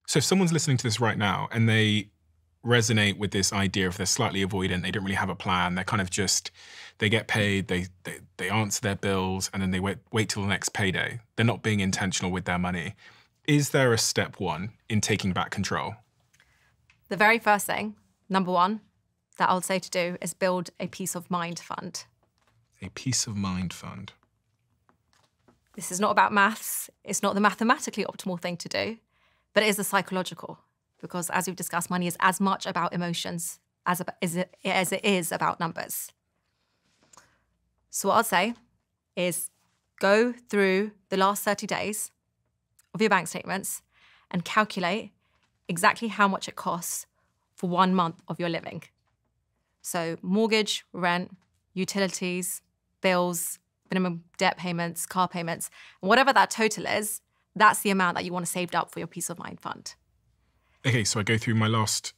So if someone's listening to this right now and they resonate with this idea of they're slightly avoidant, they don't really have a plan, they're kind of just, they get paid, they answer their bills, and then they wait till the next payday. They're not being intentional with their money. Is there a step one in taking back control? The very first thing, number one, that I would say to do is build a peace of mind fund. A peace of mind fund. This is not about maths. It's not the mathematically optimal thing to do, but it is the psychological. Because as we've discussed, money is as much about emotions as it is about numbers. So what I'll say is go through the last 30 days of your bank statements and calculate exactly how much it costs for 1 month of your living. So mortgage, rent, utilities, bills, minimum debt payments, car payments, and whatever that total is, that's the amount that you want to save up for your peace of mind fund. Okay, so I go through my last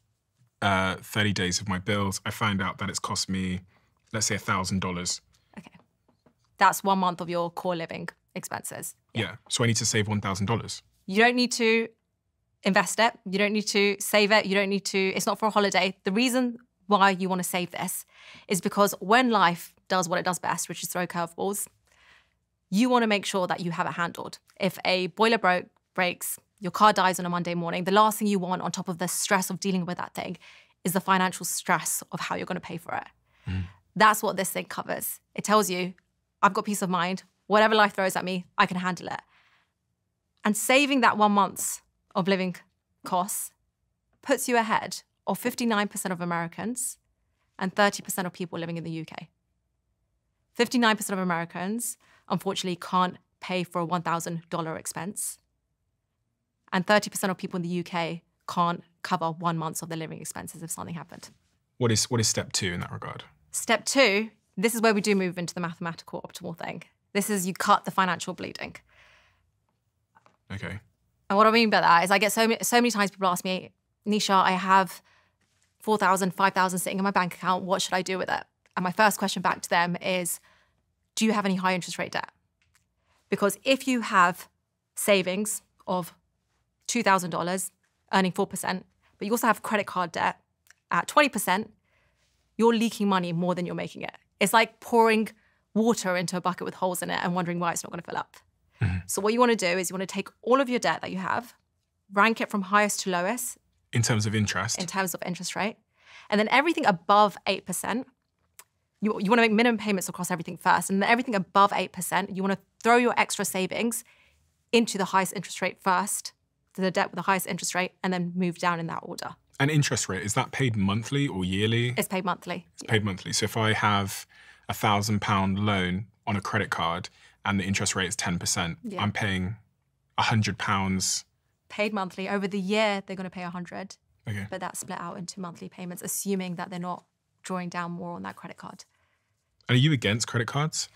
30 days of my bills. I find out that it's cost me, let's say, $1,000. Okay. That's 1 month of your core living expenses. Yeah. So I need to save $1,000. You don't need to invest it. You don't need to save it. You don't need to, it's not for a holiday. The reason why you want to save this is because when life does what it does best, which is throw curveballs, you want to make sure that you have it handled. If a boiler breaks, your car dies on a Monday morning, the last thing you want on top of the stress of dealing with that thing is the financial stress of how you're going to pay for it. That's what this thing covers. It tells you, I've got peace of mind. Whatever life throws at me, I can handle it. And saving that 1 month of living costs puts you ahead of 59% of Americans and 30% of people living in the UK. 59% of Americans, unfortunately, can't pay for a $1,000 expense. And 30% of people in the UK can't cover 1 month of their living expenses if something happened. What is step two in that regard? Step two, this is where we do move into the mathematical optimal thing. This is you cut the financial bleeding. Okay. And what I mean by that is I get so many times people ask me, Nisha, I have 4,000, 5,000 sitting in my bank account. What should I do with it? And my first question back to them is, do you have any high interest rate debt? Because if you have savings of $2,000 earning 4%, but you also have credit card debt at 20%, you're leaking money more than you're making it. It's like pouring water into a bucket with holes in it and wondering why it's not going to fill up. So what you want to do is you want to take all of your debt that you have, rank it from highest to lowest. In terms of interest? In terms of interest rate. And then everything above 8%, you want to make minimum payments across everything first. And then everything above 8%, you want to throw your extra savings into the highest interest rate first, to the debt with the highest interest rate, and then move down in that order. And interest rate, is that paid monthly or yearly? It's paid monthly. It's paid monthly. So if I have a £1,000 loan on a credit card and the interest rate is 10%, I'm paying £100. Paid monthly. Over the year, they're going to pay 100. Okay. But that's split out into monthly payments, assuming that they're not drawing down more on that credit card. And are you against credit cards?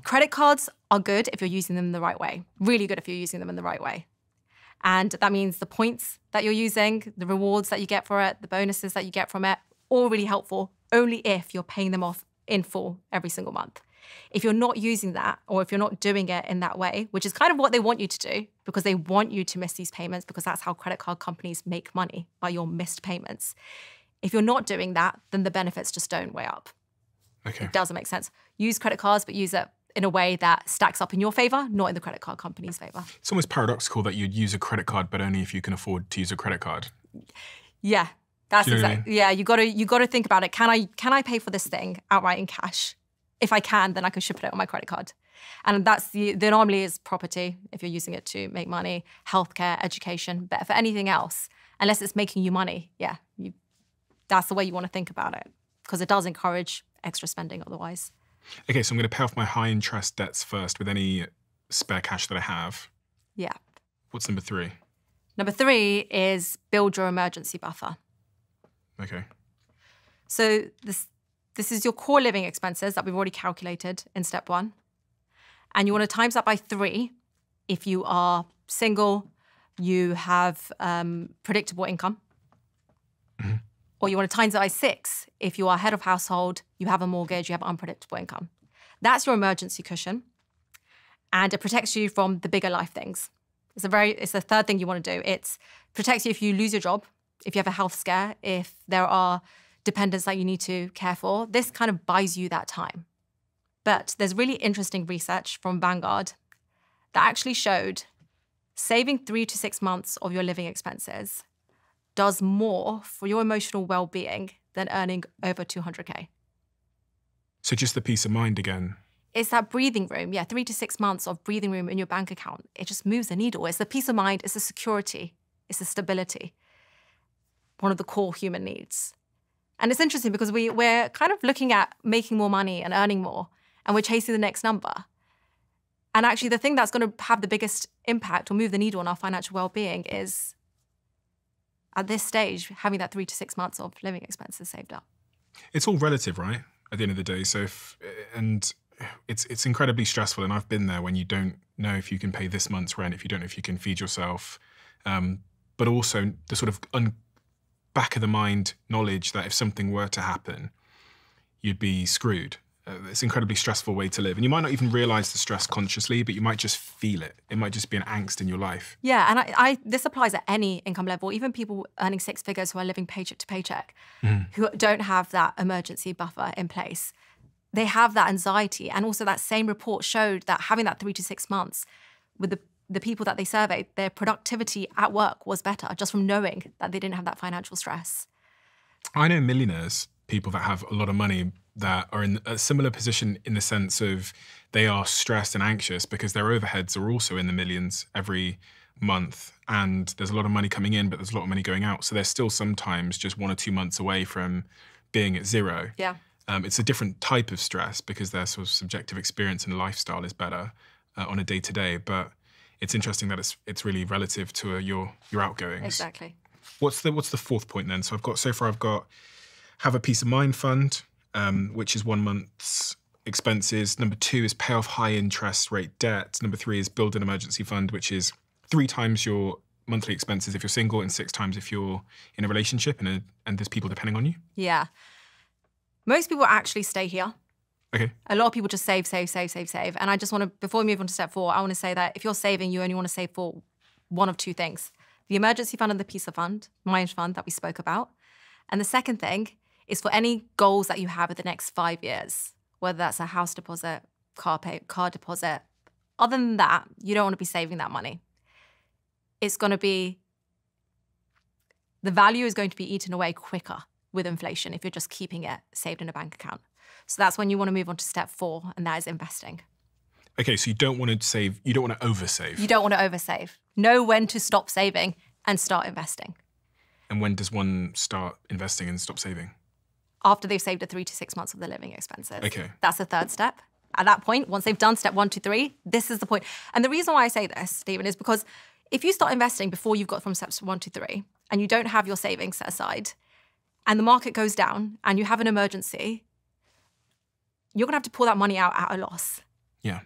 Credit cards are good if you're using them the right way. Really good if you're using them in the right way. And that means the points that you're using, the rewards that you get for it, the bonuses that you get from it, all really helpful, only if you're paying them off in full every single month. If you're not using that, or if you're not doing it in that way, which is kind of what they want you to do, because they want you to miss these payments, because that's how credit card companies make money, by your missed payments. If you're not doing that, then the benefits just don't weigh up. Okay. It doesn't make sense. Use credit cards, but use it in a way that stacks up in your favor, not in the credit card company's favor. It's almost paradoxical that you'd use a credit card, but only if you can afford to use a credit card. Yeah, that's Do you know exactly. what I mean? Yeah, you gotta think about it. Can I pay for this thing outright in cash? If I can, then I can put it on my credit card. And that's the anomaly is property, if you're using it to make money, healthcare, education, but for anything else, unless it's making you money, that's the way you want to think about it, because it does encourage extra spending otherwise. Okay, so I'm going to pay off my high interest debts first with any spare cash that I have. Yeah. What's number three? Number three is build your emergency buffer. Okay. So this is your core living expenses that we've already calculated in step one. And you want to times that by 3 if you are single, you have predictable income. Or you want to times that by 6 if you are head of household, you have a mortgage, you have unpredictable income. That's your emergency cushion. And it protects you from the bigger life things. It's the third thing you want to do. It protects you if you lose your job, if you have a health scare, if there are dependents that you need to care for. This kind of buys you that time. But there's really interesting research from Vanguard that actually showed saving 3 to 6 months of your living expenses does more for your emotional well-being than earning over 200K. So just the peace of mind again. It's that breathing room. Yeah, 3 to 6 months of breathing room in your bank account. It just moves the needle. It's the peace of mind. It's the security. It's the stability. One of the core human needs. And it's interesting because we're kind of looking at making more money and earning more, and we're chasing the next number. And actually, the thing that's going to have the biggest impact or move the needle on our financial well-being is, at this stage, having that 3 to 6 months of living expenses saved up. It's all relative, right? At the end of the day. So it's incredibly stressful, and I've been there when you don't know if you can pay this month's rent, if you don't know if you can feed yourself, but also the sort of back of the mind knowledge that if something were to happen, you'd be screwed. It's an incredibly stressful way to live. And you might not even realize the stress consciously, but you might just feel it. It might just be an angst in your life. Yeah, and this applies at any income level, even people earning 6 figures who are living paycheck to paycheck, who don't have that emergency buffer in place. They have that anxiety. And also that same report showed that having that 3 to 6 months with the people that they surveyed, their productivity at work was better just from knowing that they didn't have that financial stress. I know millionaires, people that have a lot of money, that are in a similar position in the sense of they are stressed and anxious because their overheads are also in the millions every month, and there's a lot of money coming in, but there's a lot of money going out. So they're still sometimes just 1 or 2 months away from being at zero. Yeah. It's a different type of stress because their sort of subjective experience and lifestyle is better on a day-to-day. But it's interesting that it's really relative to your outgoings. Exactly. What's the fourth point then? So I've got have a peace of mind fund, which is 1 month's expenses. Number 2 is pay off high interest rate debt. Number 3 is build an emergency fund, which is 3 times your monthly expenses if you're single and 6 times if you're in a relationship and there's people depending on you. Yeah. Most people actually stay here. Okay. A lot of people just save. And I just want to, before we move on to step 4, I want to say that if you're saving, you only want to save for one of 2 things. The emergency fund and the peace of mind fund that we spoke about. And the second thing is for any goals that you have in the next 5 years, whether that's a house deposit, car deposit. Other than that, you don't want to be saving that money. It's going to be, the value is going to be eaten away quicker with inflation if you're just keeping it saved in a bank account. So that's when you want to move on to step 4, and that is investing. Okay, so you don't want to save, you don't want to oversave. You don't want to oversave. Know when to stop saving and start investing. And when does one start investing and stop saving? After they've saved 3 to 6 months of their living expenses. Okay. That's the third step. At that point, once they've done step 1 to 3, this is the point. And the reason why I say this, Stephen, is because if you start investing before you've got from steps 1 to 3, and you don't have your savings set aside, and the market goes down, and you have an emergency, you're going to have to pull that money out at a loss. Yeah.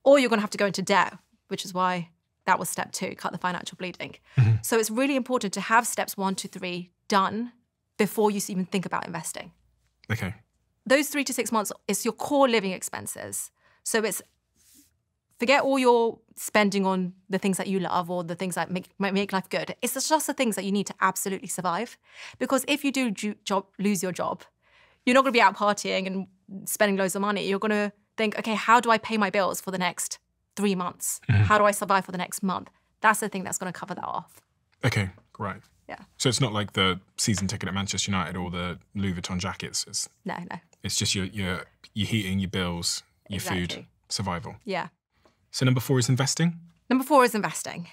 Or you're going to have to go into debt, which is why that was step 2, cut the financial bleeding. So it's really important to have steps 1 to 3 done before you even think about investing. Okay. Those 3 to 6 months is your core living expenses. So it's, forget all your spending on the things that you love or the things that might make life good. It's just the things that you need to absolutely survive. Because if you do lose your job, you're not going to be out partying and spending loads of money. You're going to think, okay, how do I pay my bills for the next 3 months? How do I survive for the next month? That's the thing that's going to cover that off. Okay, right. Yeah. So it's not like the season ticket at Manchester United or the Louis Vuitton jackets. No. It's just your heating, your bills, your food, Exactly. survival. Yeah. So number 4 is investing? Number 4 is investing.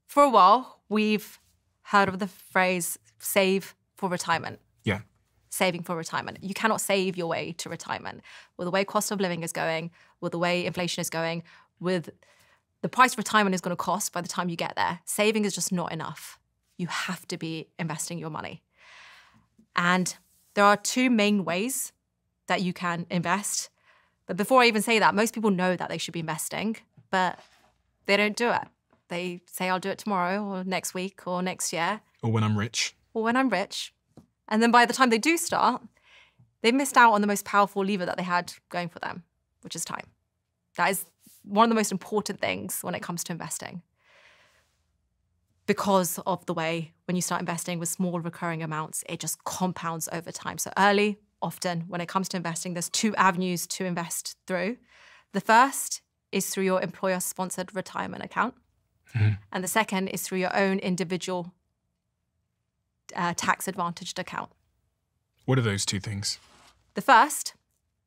For a while, we've heard of the phrase save for retirement. Yeah. Saving for retirement. You cannot save your way to retirement. With the way cost of living is going, with the way inflation is going, with the price retirement is going to cost by the time you get there, saving is just not enough. You have to be investing your money. And there are 2 main ways that you can invest. But before I even say that, most people know that they should be investing, but they don't do it. They say, I'll do it tomorrow or next week or next year. Or when I'm rich. Or when I'm rich. And then by the time they do start, they've missed out on the most powerful lever that they had going for them, which is time. That is one of the most important things when it comes to investing. because of the way when you start investing with small recurring amounts, it just compounds over time. So early, often, when it comes to investing, there's 2 avenues to invest through. The first is through your employer-sponsored retirement account. And the second is through your own individual tax-advantaged account. What are those 2 things? The first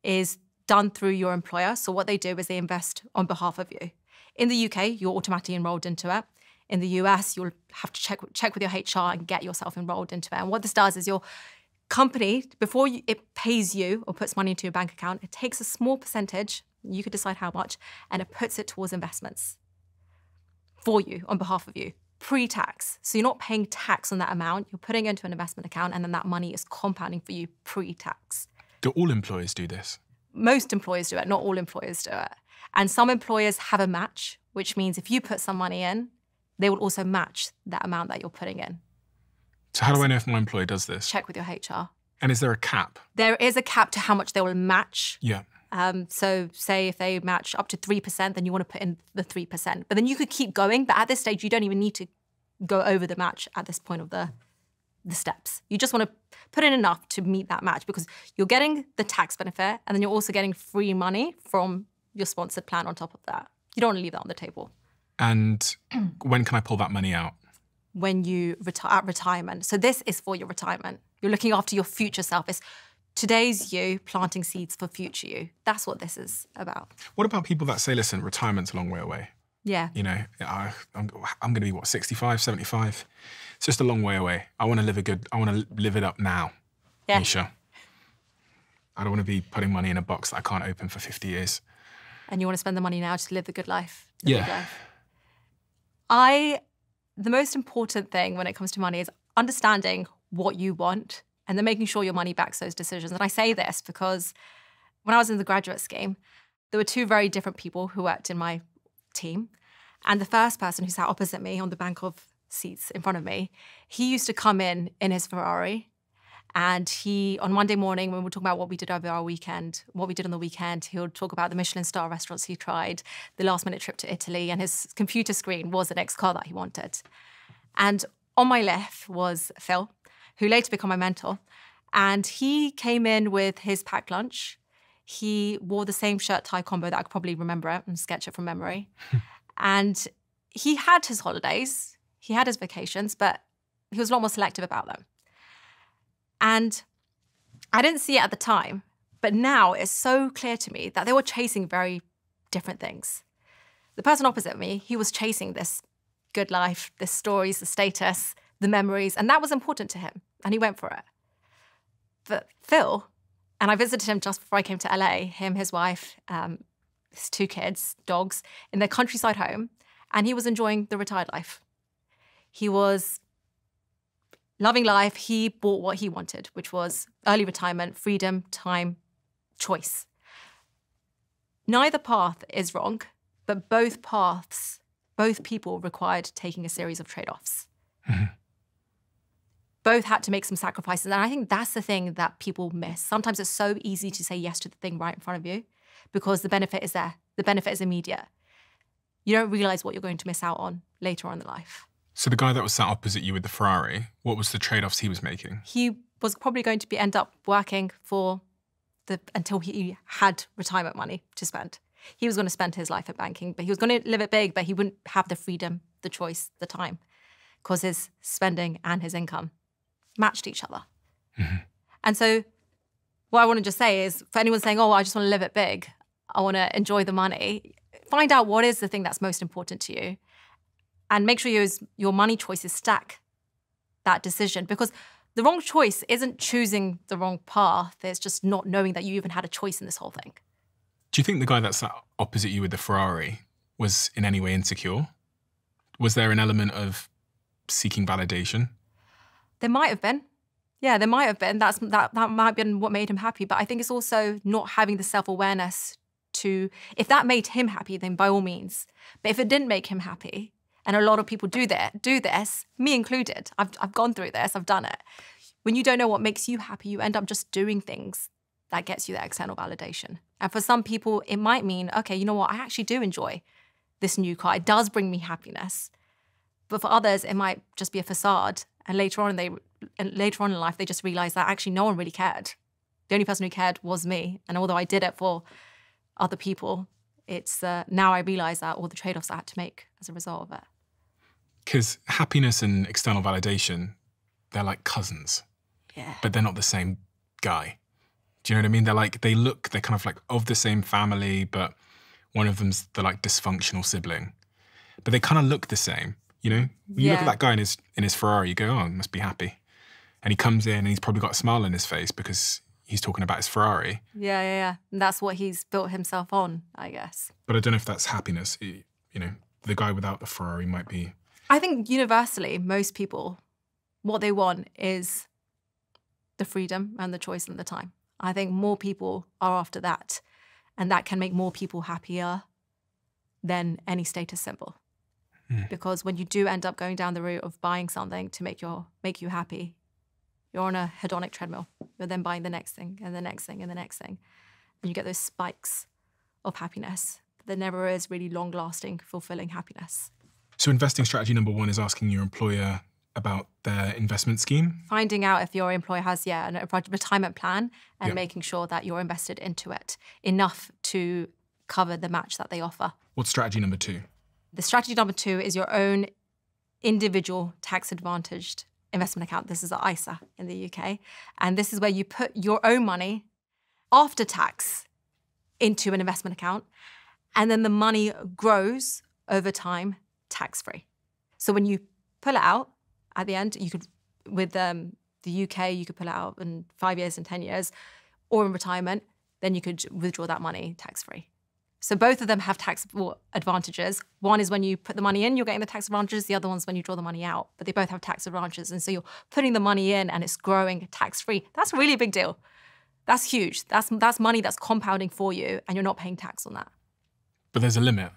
is done through your employer. So what they do is they invest on behalf of you. In the UK, you're automatically enrolled into it. In the US, you'll have to check with your HR and get yourself enrolled into it. And what this does is your company, before it pays you or puts money into your bank account, it takes a small percentage, you could decide how much, and it puts it towards investments for you, on behalf of you, pre-tax. So you're not paying tax on that amount, you're putting it into an investment account, and then that money is compounding for you pre-tax. Do all employers do this? Most employers do it, not all employers do it. And some employers have a match, which means if you put some money in, they will also match that amount that you're putting in. So how do I know if my employer does this? Check with your HR. And is there a cap? There is a cap to how much they will match. Yeah. So say if they match up to 3%, then you want to put in the 3%. But then you could keep going. But at this stage, you don't even need to go over the match at this point of the steps. You just want to put in enough to meet that match because you're getting the tax benefit and then you're also getting free money from your sponsored plan on top of that. You don't want to leave that on the table. And when can I pull that money out? When you retire at retirement. So this is for your retirement. You're looking after your future self. It's today's you planting seeds for future you. That's what this is about. What about people that say, listen, retirement's a long way away? Yeah. You know, I'm going to be, 65, 75? It's just a long way away. I want to live it up now, Yeah. Nisha. I don't want to be putting money in a box that I can't open for 50 years. And you want to spend the money now to live the good life. Yeah. The most important thing when it comes to money is understanding what you want and then making sure your money backs those decisions. And I say this because when I was in the graduate scheme, there were 2 very different people who worked in my team. And the first person who sat opposite me on the bank of seats in front of me, he used to come in his Ferrari. And he, on Monday morning, when we were talking about what we did over our weekend, what we did on the weekend, he would talk about the Michelin star restaurants he tried, the last minute trip to Italy, and his computer screen was the next car that he wanted. And on my left was Phil, who later became my mentor. And he came in with his packed lunch. He wore the same shirt tie combo that I could probably remember it and sketch it from memory. And he had his holidays, he had his vacations, but he was a lot more selective about them. And I didn't see it at the time, but now it's so clear to me that they were chasing very different things. The person opposite me, he was chasing this good life, the stories, the status, the memories, and that was important to him, and he went for it. But Phil, and I visited him just before I came to LA, him, his wife, his 2 kids, dogs, in their countryside home, and he was enjoying the retired life. He was loving life. He bought what he wanted, which was early retirement, freedom, time, choice. Neither path is wrong, but both paths, both people required taking a series of trade-offs. Mm-hmm. Both had to make some sacrifices. And I think that's the thing that people miss. Sometimes it's so easy to say yes to the thing right in front of you because the benefit is there. The benefit is immediate. You don't realize what you're going to miss out on later on in life. So the guy that was sat opposite you with the Ferrari, what was the trade-offs he was making? He was probably going to end up working until he had retirement money to spend. He was going to spend his life at banking, but he was going to live it big, but he wouldn't have the freedom, the choice, the time, because his spending and his income matched each other. Mm-hmm. And so what I want to just say is, for anyone saying, oh, I just want to live it big, I want to enjoy the money, find out what is the thing that's most important to you and make sure your money choices stack that decision, because the wrong choice isn't choosing the wrong path. It's just not knowing that you even had a choice in this whole thing. Do you think the guy that sat opposite you with the Ferrari was in any way insecure? Was there an element of seeking validation? There might have been. Yeah, there might have been. That might have been what made him happy. But I think it's also not having the self-awareness to, if that made him happy, then by all means. But if it didn't make him happy, and a lot of people do this, me included, I've gone through this, I've done it. When you don't know what makes you happy, you end up just doing things that gets you that external validation. And for some people, it might mean, okay, you know what, I actually do enjoy this new car. It does bring me happiness. But for others, it might just be a facade. And later on in life, they just realize that actually no one really cared. The only person who cared was me. And although I did it for other people, it's now I realize that all the trade-offs I had to make as a result of it. Because happiness and external validation, they're like cousins. Yeah. But they're not the same guy. Do you know what I mean? They're kind of like of the same family, but one of them's the like dysfunctional sibling. But they kind of look the same, you know? You look at that guy in his Ferrari, you go, oh, he must be happy. And he comes in and he's probably got a smile on his face because he's talking about his Ferrari. Yeah. And that's what he's built himself on, I guess. But I don't know if that's happiness. You know, the guy without the Ferrari might be... I think universally, most people, what they want is the freedom and the choice and the time. I think more people are after that, and that can make more people happier than any status symbol. Because when you do end up going down the route of buying something to make you happy, you're on a hedonic treadmill. You're then buying the next thing and the next thing and the next thing. And you get those spikes of happiness. But there never is really long-lasting, fulfilling happiness. So investing strategy number 1 is asking your employer about their investment scheme? Finding out if your employer has, a retirement plan and making sure that you're invested into it enough to cover the match that they offer. What's strategy number 2? The strategy number 2 is your own individual tax-advantaged investment account. This is an ISA in the UK. And this is where you put your own money after tax into an investment account. And then the money grows over time tax-free. So when you pull it out at the end, you could, with the UK, you could pull it out in 5 years and 10 years, or in retirement, then you could withdraw that money tax-free. So both of them have tax advantages. One is when you put the money in, you're getting the tax advantages. The other one's when you draw the money out. But they both have tax advantages. And so you're putting the money in and it's growing tax-free. That's really a big deal. That's huge. That's money that's compounding for you and you're not paying tax on that. But there's a limit.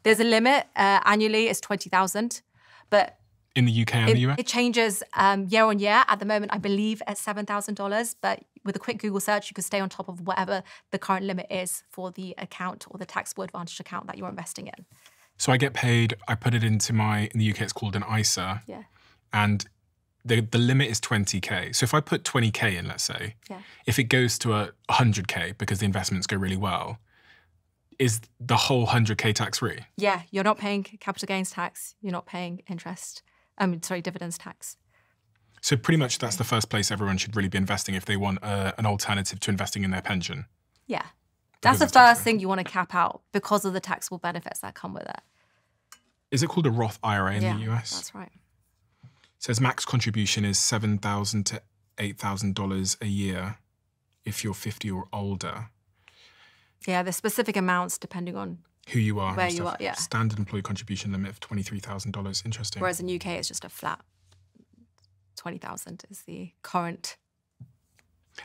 There's a limit. Annually, it's $20,000. But in the UK and the US? It changes year on year. At the moment, I believe at $7,000. But with a quick Google search, you could stay on top of whatever the current limit is for the account or the taxable advantage account that you're investing in. So I get paid, I put it into in the UK, it's called an ISA. Yeah. And the limit is 20K. So if I put 20K in, let's say, if it goes to 100K because the investments go really well, is the whole 100K tax-free? Yeah, you're not paying capital gains tax. You're not paying dividends tax. So pretty much that's the first place everyone should really be investing if they want an alternative to investing in their pension. Yeah. That's the first thing you want to cap out because of the taxable benefits that come with it. Is it called a Roth IRA in the US? That's right. It says max contribution is $7,000 to $8,000 a year if you're 50 or older. Yeah, there's specific amounts depending on who you are. Where you are, yeah. Standard employee contribution limit of $23,000. Interesting. Whereas in UK, it's just a flat 20,000 is the current.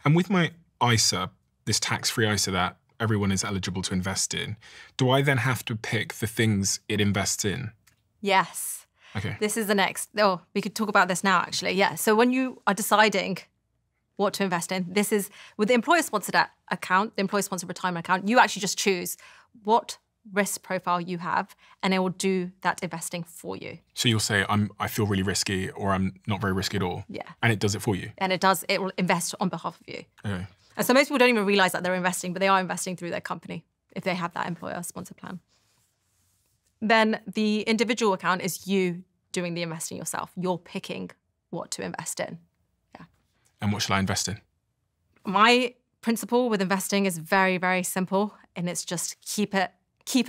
And with my ISA, this tax-free ISA that everyone is eligible to invest in, do I then have to pick the things it invests in? Yes. Okay. This is the next. Oh, we could talk about this now, actually. Yeah. So when you are deciding what to invest in, this is with the employer-sponsored account, the employer-sponsored retirement account, you actually just choose what risk profile you have, and it will do that investing for you. So you'll say, I feel really risky, or I'm not very risky at all. Yeah. And it does it for you. And it will invest on behalf of you. Okay. And so most people don't even realize that they're investing, but they are investing through their company if they have that employer-sponsored plan. Then the individual account is you doing the investing yourself. You're picking what to invest in. Yeah. And what shall I invest in? My principle with investing is very, very simple, and it's just keep it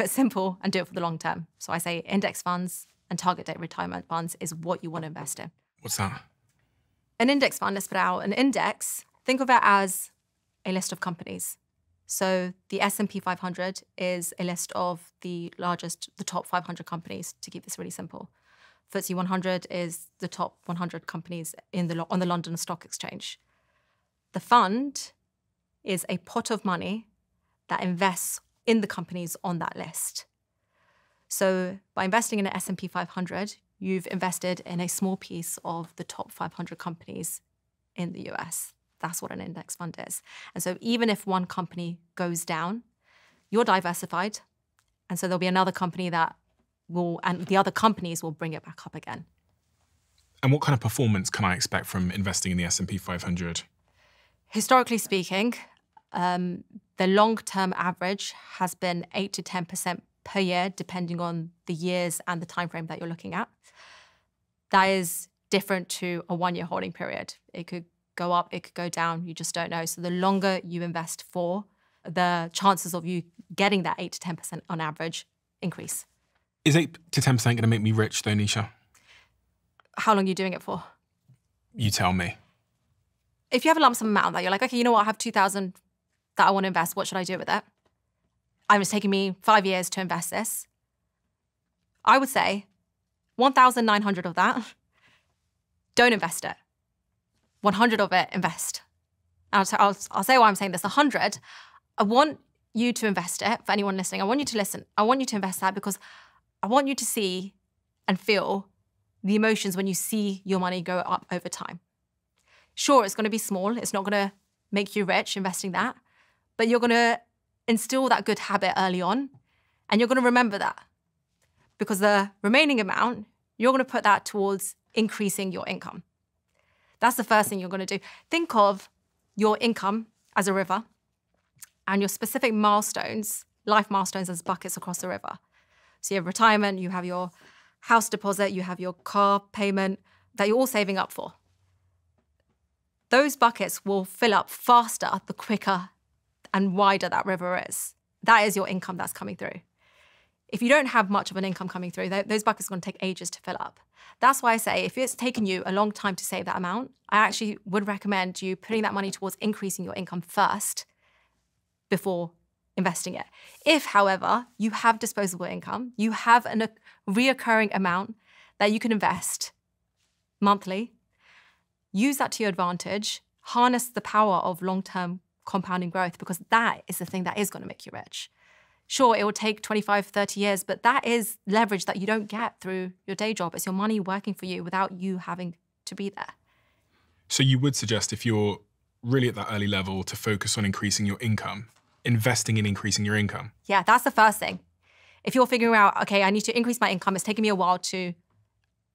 simple and do it for the long term. So I say index funds and target date retirement funds is what you want to invest in. What's that? An index fund, let's put out an index. Think of it as a list of companies. So the S&P 500 is a list of the top 500 companies, to keep this really simple. FTSE 100 is the top 100 companies on the London Stock Exchange. The fund is a pot of money that invests in the companies on that list. So by investing in an S&P 500, you've invested in a small piece of the top 500 companies in the US. That's what an index fund is. And so even if one company goes down, you're diversified. And so there'll be another company that and the other companies will bring it back up again. And what kind of performance can I expect from investing in the S&P 500? Historically speaking, the long-term average has been 8 to 10% per year, depending on the years and the time frame that you're looking at. That is different to a one-year holding period. It could go up, it could go down, you just don't know. So the longer you invest for, the chances of you getting that 8 to 10% on average increase. Is 8 to 10% going to make me rich though, Nisha? How long are you doing it for? You tell me. If you have a lump sum amount that you're like, okay, you know what, I have 2,000 that I want to invest, what should I do with it? It's taking me 5 years to invest this. I would say 1,900 of that, don't invest it. 100 of it, invest. I'll say why I'm saying this. 100, I want you to invest it. For anyone listening, I want you to listen. I want you to invest that because I want you to see and feel the emotions when you see your money go up over time. Sure, it's going to be small. It's not going to make you rich investing that, but you're going to instill that good habit early on, and you're going to remember that because the remaining amount, you're going to put that towards increasing your income. That's the first thing you're going to do. Think of your income as a river and your specific milestones, life milestones as buckets across the river. So you have retirement, you have your house deposit, you have your car payment that you're all saving up for. Those buckets will fill up faster the quicker and wider that river is. That is your income that's coming through. If you don't have much of an income coming through, those buckets are going to take ages to fill up. That's why I say if it's taken you a long time to save that amount, I actually would recommend you putting that money towards increasing your income first before investing it. If, however, you have disposable income, you have a reoccurring amount that you can invest monthly, use that to your advantage, harness the power of long-term compounding growth because that is the thing that is going to make you rich. Sure, it will take 25, 30 years, but that is leverage that you don't get through your day job. It's your money working for you without you having to be there. So you would suggest if you're really at that early level to focus on increasing your income, investing in increasing your income? Yeah, that's the first thing. If you're figuring out, okay, I need to increase my income, it's taking me a while to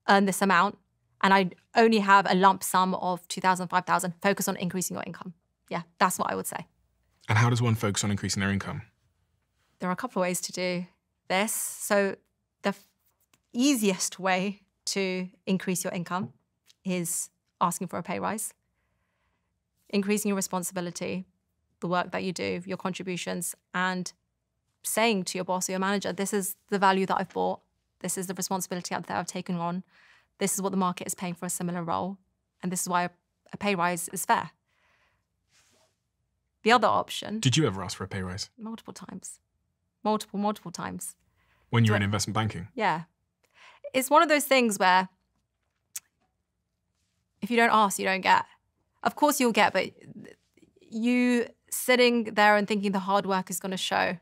earn this amount, and I only have a lump sum of 2,000, 5,000, focus on increasing your income. Yeah, that's what I would say. And how does one focus on increasing their income? There are a couple of ways to do this. So the easiest way to increase your income is asking for a pay rise, increasing your responsibility, the work that you do, your contributions, and saying to your boss or your manager, this is the value that I've bought, this is the responsibility that I've taken on, this is what the market is paying for a similar role, and this is why a pay rise is fair. The other option... Did you ever ask for a pay rise? Multiple times. Multiple times. When you're in investment banking? Yeah. It's one of those things where if you don't ask, you don't get. Of course you'll get, but you sitting there and thinking the hard work is going to show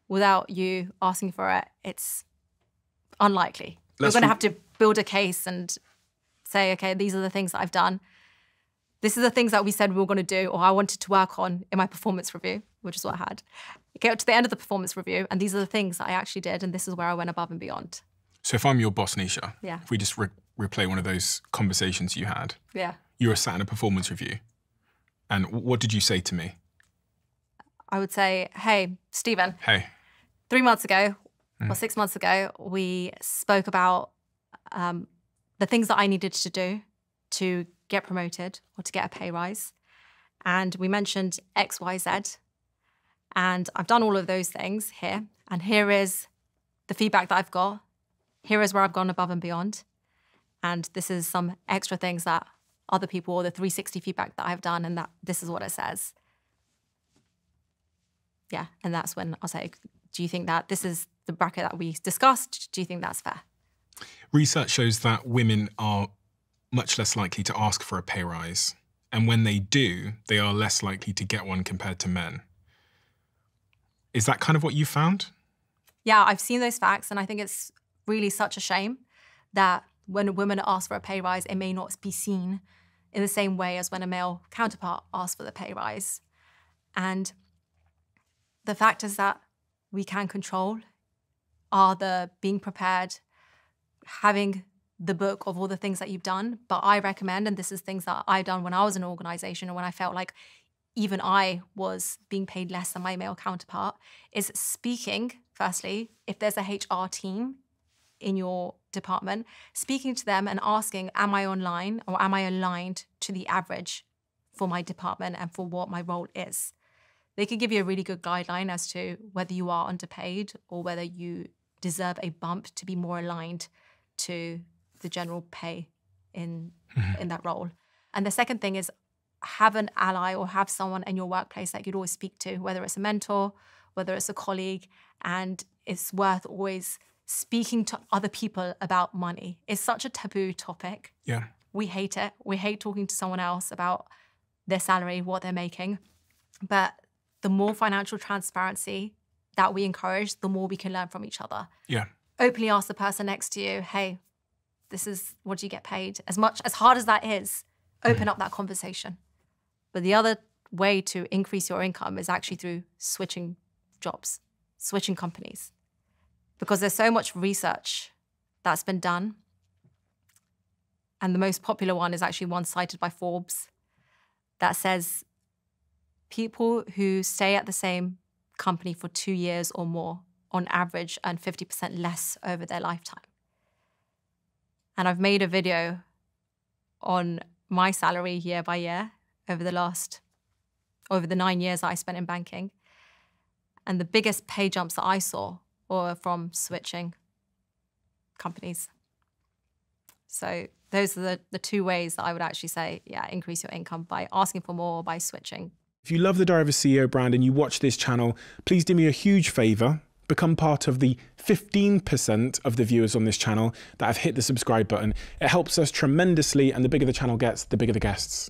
without you asking for it, it's unlikely. You're going to have to build a case and say, okay, these are the things that I've done. This is the things that we said we were going to do or I wanted to work on in my performance review, which is what I had. Get to the end of the performance review, and these are the things that I actually did, and this is where I went above and beyond. So if I'm your boss, Nisha, yeah. if we just replay one of those conversations you had, yeah. You were sat in a performance review, and what did you say to me? I would say, hey, Stephen. Hey. 3 months ago, or 6 months ago, we spoke about the things that I needed to do to get promoted or to get a pay rise. And we mentioned X, Y, Z. And I've done all of those things here. And here is the feedback that I've got. Here is where I've gone above and beyond. And this is some extra things that other people, or the 360 feedback that I've done, and that this is what it says. Yeah, and that's when I'll say, do you think that this is the bracket that we discussed? Do you think that's fair? Research shows that women are much less likely to ask for a pay rise. And when they do, they are less likely to get one compared to men. Is that kind of what you found? Yeah, I've seen those facts, and I think it's really such a shame that when women ask for a pay rise, it may not be seen in the same way as when a male counterpart asks for the pay rise. And the fact is that we can control are the being prepared, having the book of all the things that you've done. But I recommend, and this is things that I've done when I was in an organization or when I felt like even I was being paid less than my male counterpart, is speaking, firstly, if there's a HR team in your department, speaking to them and asking, am I online or am I aligned to the average for my department and for what my role is? They could give you a really good guideline as to whether you are underpaid or whether you deserve a bump to be more aligned to the general pay in that role. And the second thing is have an ally or have someone in your workplace that you'd always speak to, whether it's a mentor, whether it's a colleague, and it's worth always speaking to other people about money. It's such a taboo topic. Yeah. We hate it. We hate talking to someone else about their salary, what they're making. But the more financial transparency that we encourage, the more we can learn from each other. Yeah. Openly ask the person next to you, hey, this is what do you get paid? As hard as that is, open up that conversation. But the other way to increase your income is actually through switching jobs, switching companies. Because there's so much research that's been done. And the most popular one is actually one cited by Forbes that says people who stay at the same company for 2 years or more on average earn 50% less over their lifetime. And I've made a video on my salary year by year over the 9 years that I spent in banking. And the biggest pay jumps that I saw were from switching companies. So those are the two ways that I would actually say, yeah, increase your income by asking for more or by switching. If you love the Diary of a CEO brand and you watch this channel, please do me a huge favor. Become part of the 15% of the viewers on this channel that have hit the subscribe button. It helps us tremendously, and the bigger the channel gets, the bigger the guests.